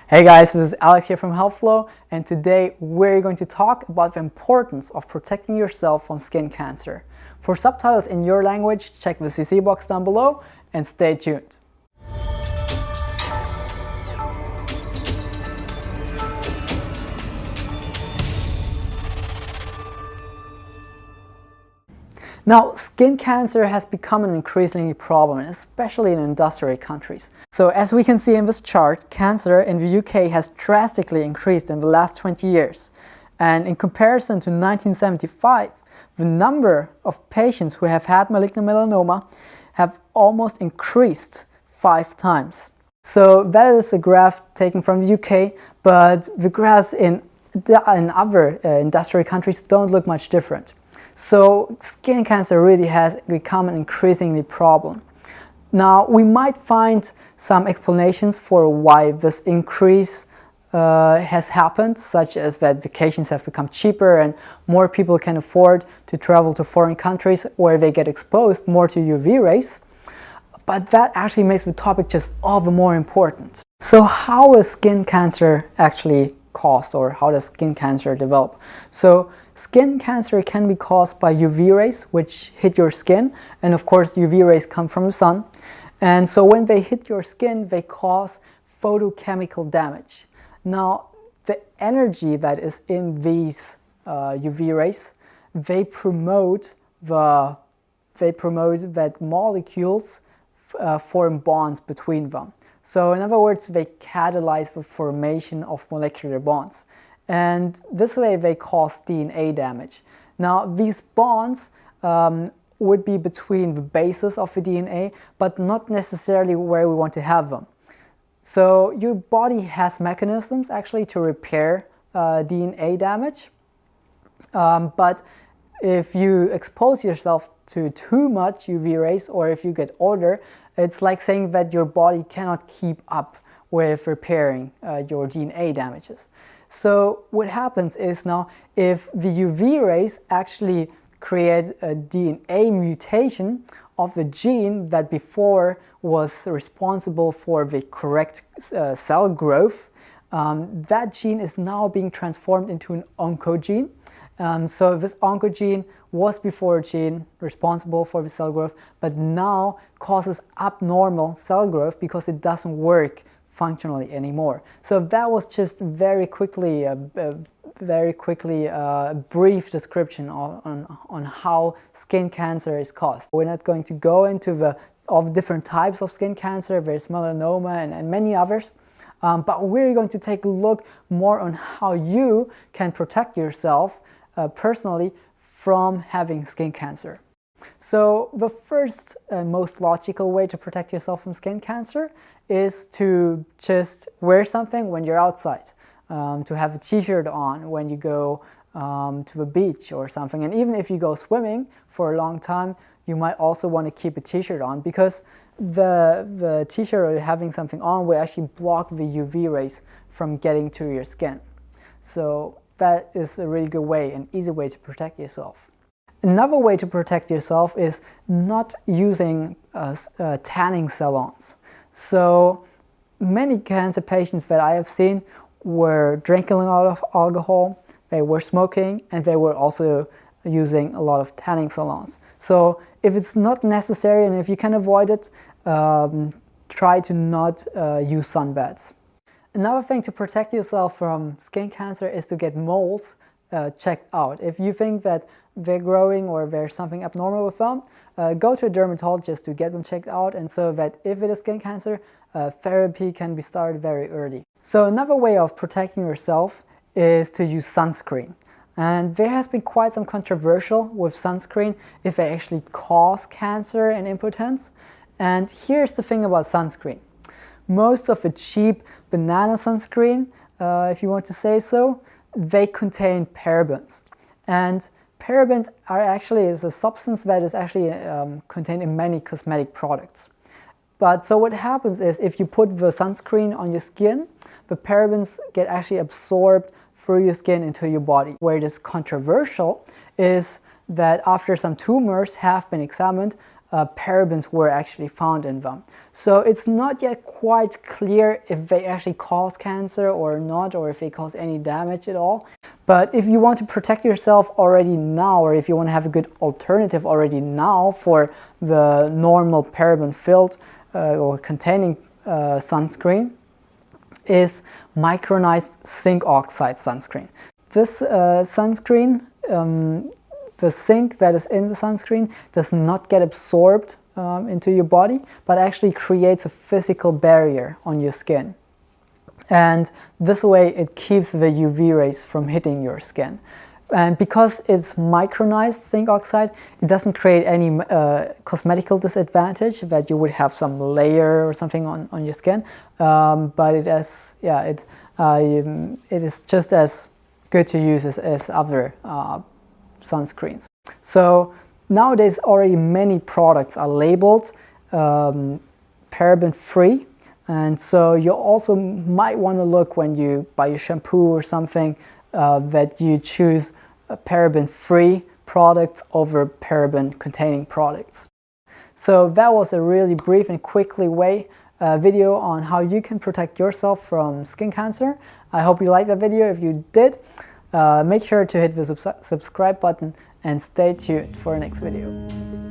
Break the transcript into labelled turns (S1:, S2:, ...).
S1: Hey guys, this is Alex here from HealthFlow, and today we're going to talk about the importance of protecting yourself from skin cancer. For subtitles in your language, check the CC box down below and stay tuned. Now, skin cancer has become an increasingly problem, especially in industrial countries. So as we can see in this chart, cancer in the UK has drastically increased in the last 20 years. And in comparison to 1975, the number of patients who have had malignant melanoma have almost increased 5 times. So that is a graph taken from the UK, but the graphs in other industrial countries don't look much different. So skin cancer really has become an increasingly problem. Now, we might find some explanations for why this increase has happened, such as that vacations have become cheaper and more people can afford to travel to foreign countries where they get exposed more to UV rays. But that actually makes the topic just all the more important. So how is skin cancer actually caused, or how does skin cancer develop? So skin cancer can be caused by UV rays which hit your skin, and of course UV rays come from the sun. And so when they hit your skin, they cause photochemical damage. Now, the energy that is in these UV rays, they promote that molecules form bonds between them. So in other words, they catalyze the formation of molecular bonds. And this way they cause DNA damage. Now, these bonds would be between the bases of the DNA, but not necessarily where we want to have them. So your body has mechanisms actually to repair DNA damage, but if you expose yourself to too much UV rays, or if you get older, it's like saying that your body cannot keep up with repairing your DNA damages. So what happens is, now if the UV rays actually create a DNA mutation of the gene that before was responsible for the correct cell growth, that gene is now being transformed into an oncogene. So this oncogene was before a gene responsible for the cell growth, but now causes abnormal cell growth because it doesn't work functionally anymore. So that was just very quickly a brief description on how skin cancer is caused. We're not going to go into all the different types of skin cancer. There's melanoma and many others. But we're going to take a look more on how you can protect yourself personally from having skin cancer. So the first and most logical way to protect yourself from skin cancer is to just wear something when you're outside, to have a t-shirt on when you go to the beach or something. And even if you go swimming for a long time, you might also want to keep a t-shirt on, because the t-shirt or having something on will actually block the UV rays from getting to your skin. So that is a really good way, an easy way to protect yourself. Another way to protect yourself is not using tanning salons. So many cancer patients that I have seen were drinking a lot of alcohol, they were smoking, and they were also using a lot of tanning salons. So if it's not necessary and if you can avoid it, try to not use sunbaths. Another thing to protect yourself from skin cancer is to get moles checked out. If you think that they're growing or there's something abnormal with them, go to a dermatologist to get them checked out, and so that if it is skin cancer, therapy can be started very early. So another way of protecting yourself is to use sunscreen. And there has been quite some controversial with sunscreen, if they actually cause cancer and impotence. And here's the thing about sunscreen. Most of the cheap banana sunscreen, if you want to say so, they contain parabens. And parabens is a substance that is actually contained in many cosmetic products. But so what happens is, if you put the sunscreen on your skin, the parabens get actually absorbed through your skin into your body. Where it is controversial is that after some tumors have been examined, parabens were actually found in them. So it's not yet quite clear if they actually cause cancer or not, or if they cause any damage at all. But if you want to protect yourself already now, or if you want to have a good alternative already now for the normal paraben-filled or containing sunscreen, is micronized zinc oxide sunscreen. This sunscreen, the zinc that is in the sunscreen does not get absorbed into your body, but actually creates a physical barrier on your skin. And this way it keeps the UV rays from hitting your skin. And because it's micronized zinc oxide, it doesn't create any cosmetical disadvantage that you would have some layer or something on your skin. But it is just as good to use as other sunscreens. So nowadays already many products are labeled paraben free, and so you also might want to look when you buy a shampoo or something that you choose paraben free products over paraben containing products. So that was a really brief and quickly video on how you can protect yourself from skin cancer. I hope you liked that video. If you did, make sure to hit the subscribe button and stay tuned for the next video.